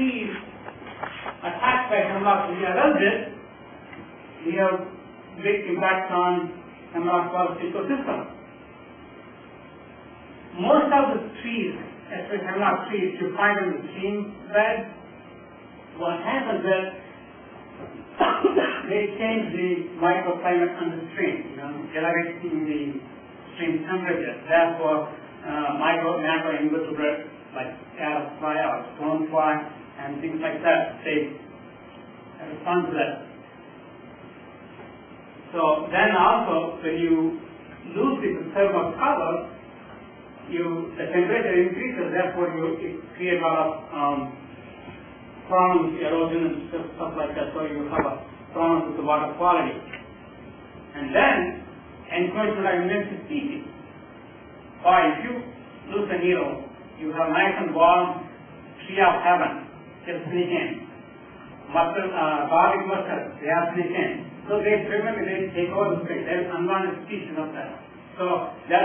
trees attacked by hemlock tree arrested, we have big impact on hemlock forest ecosystem. Most of the trees, especially hemlock trees, you find in the stream bed, what happens is they change the microclimate on the stream, elevating the stream temperature. Therefore, macro invertebrates like carrot fly or stonefly and things like that, they respond to that. So then also, when you lose the thermal cover, the temperature increases. Therefore, it creates a lot of problems, erosion and stuff like that. So you have a problem with the water quality. And then encroachment of invasive species. Why? If you lose a needle, you have nice and warm tree of heaven, just sneak in. Garlic mustard, they are sneak in. So they take over the space. There is unwanted species of that. So then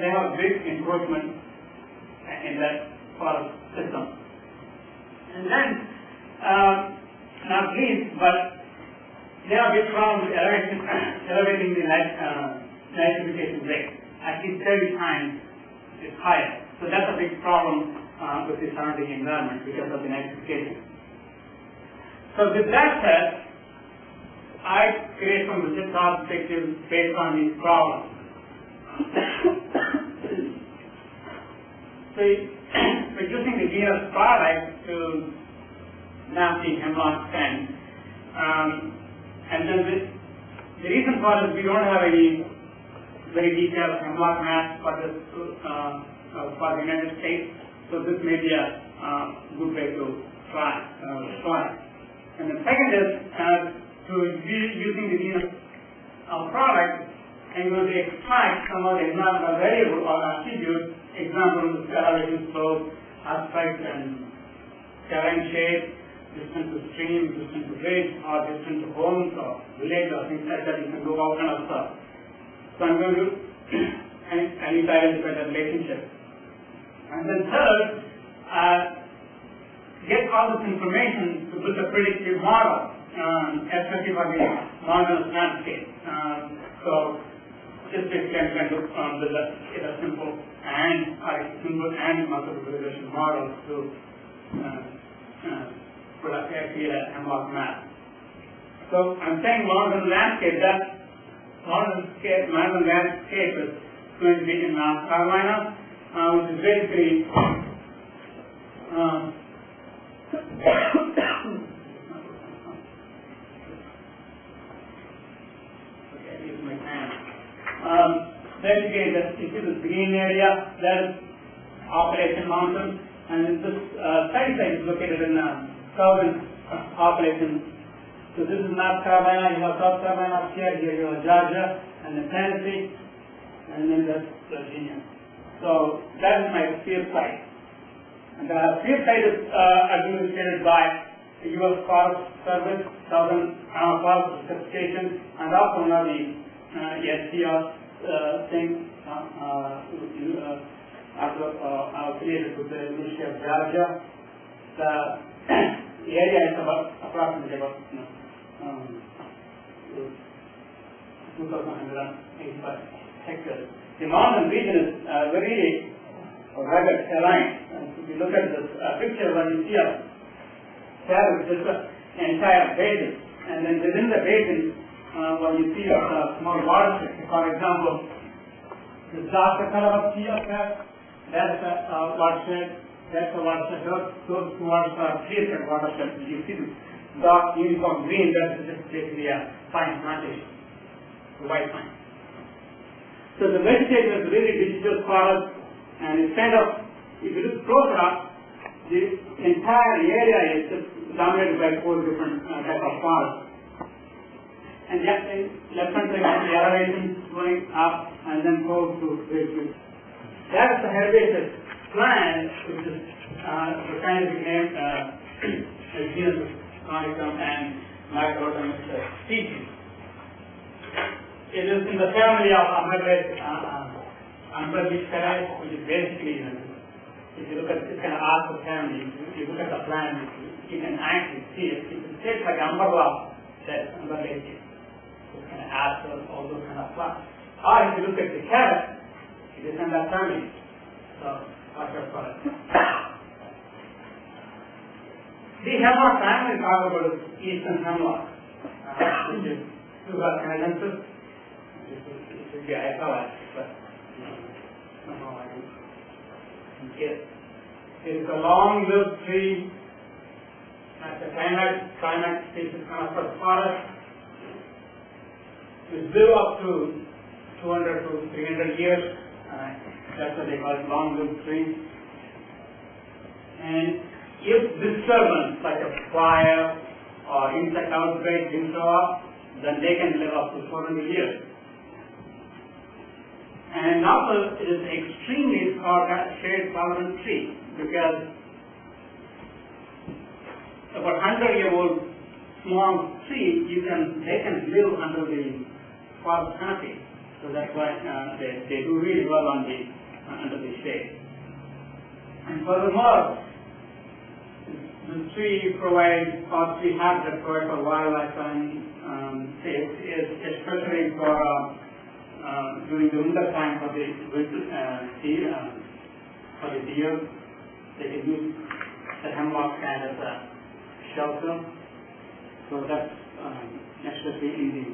they have a big encroachment in that forest system. And then, not least, but they have big problems elevating the nitrification rate. At least 30 times is higher. So that's a big problem with the surrounding environment because of the nitrification. So with that said, I create some research perspectives based on these problems. So we're using the genus product to map the hemlock stand. And then the reason for this, we don't have any very detailed hemlock maps for the United States. So this may be a good way to try. And the second is to be using the genus product and going to extract some of the environmental variable or attributes, example, elevation, slope, aspect, and terrain shape, distance to stream, distance to bridge, or distance to homes or village or things like that. You can do all kind of stuff. So I'm going to I need to identify the relationship. And then third, get all this information to build a predictive model, especially for the mountainous landscape. So this basically I'm going to build a simple and multiple regression model to create a hemlock map. So I'm saying mountain landscape, that mountain landscape is going to be in North Carolina, which is basically basically you see this green area, that is Appalachian Mountain, and this study site is located in southern Appalachian. So this is North Carolina, you have South Carolina up here you have Georgia, and then Tennessee, and then that's Virginia. So that is my field site. And the field site is administered by the U.S. Forest Service, Southern Forest Certification, and also now the SCR thing affiliated with the University of Georgia. The area is approximately about 2,185 hectares. The mountain region is very rugged terrain. If you look at this picture, when you see a terrace, this is an entire basin, and then within the basin, when you see a small watershed, for example, the darker color of sea up there, that's a watershed. That's a watershed. Those two watersheds are clear-cut watersheds. You see the dark uniform green, that's just basically a pine plantation, the white pine. So the vegetation is really digital forest, and it's kind of, if you look closer up, the entire area is just dominated by 4 different types of forests. And left hand side the elevation going up and then goes to bridge. That is the herbaceous plant, which is the scientific name genus Coweeta and microorganism species. It is in the family of Umbrellipes, which is basically if you look at this kind of arc family, if you look at the plant, you can actually see it. It's shaped like umbrella that underlays it. This kind of asters, all those kind of plants. Or if you look at the carrot, it is in that family. So, watch out for it. The hemlock family is talk about eastern hemlock, which is Tuber canadensis. This is the isolate, but somehow I can get. It is a long-lived tree. At the climax species coniferous forest. It live up to 200 to 300 years. That's what they call it, long-lived tree. And if disturbance like a fire or insect outbreak didn't show up, then they can live up to 400 years. And also, it is extremely shade-tolerant tree because about 100-year-old small tree, they can live under the forest canopy. So that's why they do really well on under the shade. And furthermore, the tree provides forestry habitat for wildlife and especially for during the winter time for the deer. They can use the hemlock as a shelter. So that's especially in the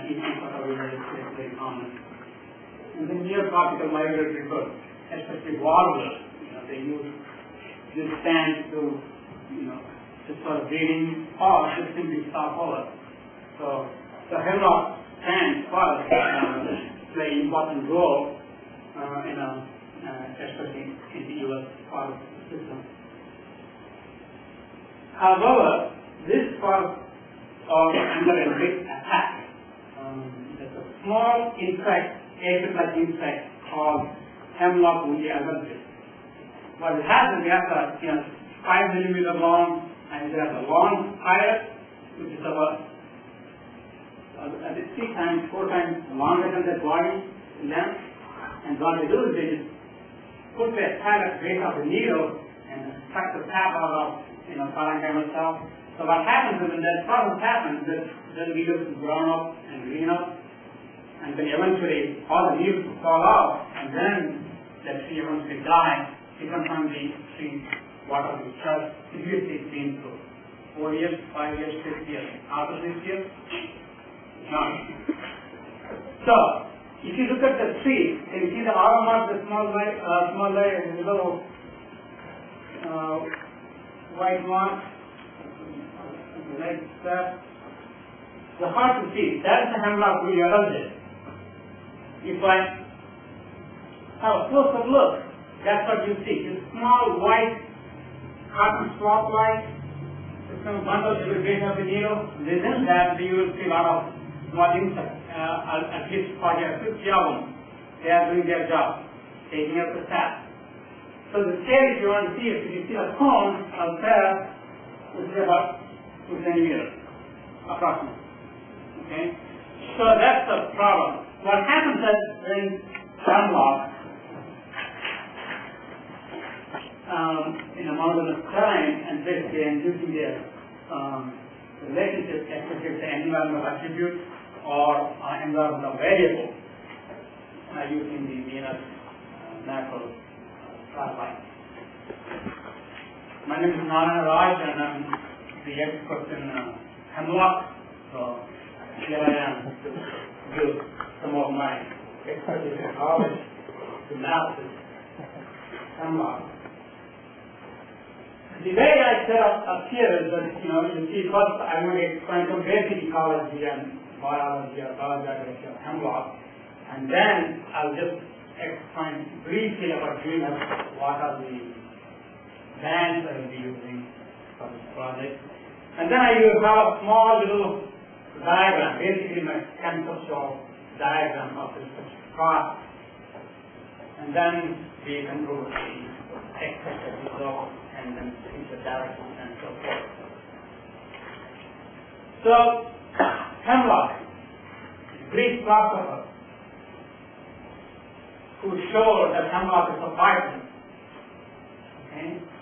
eastern part of the United States very common. And the near-tropical migratory birds, especially warblers, they use this stand to just for breeding or just simply stop over. So the hemlock stands forest play an important role especially in the U.S. forest system. However, this forest is under a big attack. There's a small insect, aphid-like insect called Hemlock agarsis. What it has is it has a 5 millimeter long, and it has a long iris, which is about 4 times longer than the body length. And what they do is they just put their head at the base of the needle and suck the sap out of parenchymal cells. So what happens is when that process happens, the needles will grown up and green up, and then eventually all the needles will fall off, and then that tree eventually dies. Depends on the tree, what are the stress seriously it's been through. 4 years, 5 years, 6 years. After 6 years, none. So, if you look at the tree, can you see the arm mark, the small layer, the little white mark, like that. The hard to see. That is the hemlock agarsis. If I have a closer look, that's what you see. This small white cotton swab-like, it's going to bundle to the base of the needle. Within that, you will see a lot of small insects, at least 40 or 50 of them. They are doing their job, taking up the sap. So the scale, if you want to see it, if you see a cone out there, which is about 2 centimeters, approximately. Okay? So that's the problem. What happens is when hemlock in a mountainous terrain and basically using their relationship, especially the environmental attribute or environmental variable using the Venus natural satellite. My name is Narayana and I'm the expert in hemlock. So here I am to give some of my expertise and knowledge to map this hemlock. The way I set up here is that, you see, first I'm going to explain some basic ecology and biology or biology of hemlock, and then I'll just explain briefly about Venus, what are the bands I will be using for this project. And then I will have a small little diagram, basically my conceptual diagram of this process. And then we can go to the expected result and then future directions and so forth. So, Hemlock, Greek philosopher, who showed that hemlock is a python, Okay.